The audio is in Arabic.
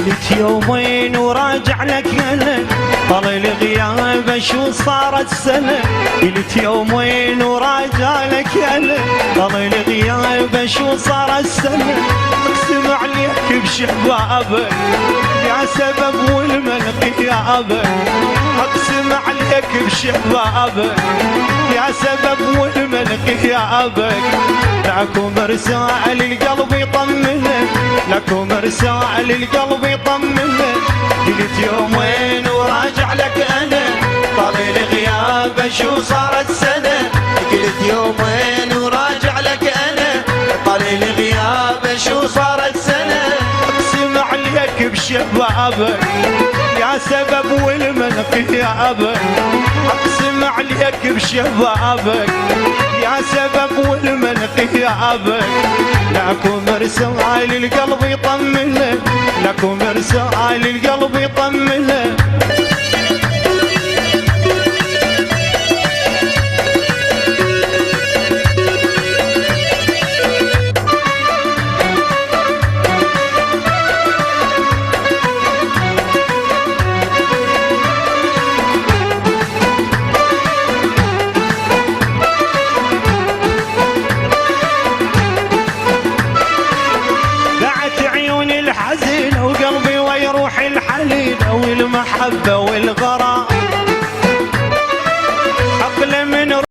قلت يومين وراجع لك يلا طال الغياب شو صارت سنة. قلت يومين وراجع لك يلا طال الغياب شو صارت سنة. اقسم عليك بشبابك يا سبب والمن غيابك. اقسم عليك بشبابك يا سبب والمن غيابك. لكم رسائل القلب يطمنك لكم رسائل القلب يطمنك. قلت يومين وراجع لك انا طال الغياب شو صارت سنة. قلت يومين وراجع لك انا طال الغياب شو صارت سنة. اقسم عليك بشبابك يا سبب والمن غيابك. اقسم عليك بشبابك يا سبب والمن غيابك. لكم رسائل القلب يطمنك لكم رسائل القلب يطمنك. الحزين وقلبي ويروح الحنين والمحبة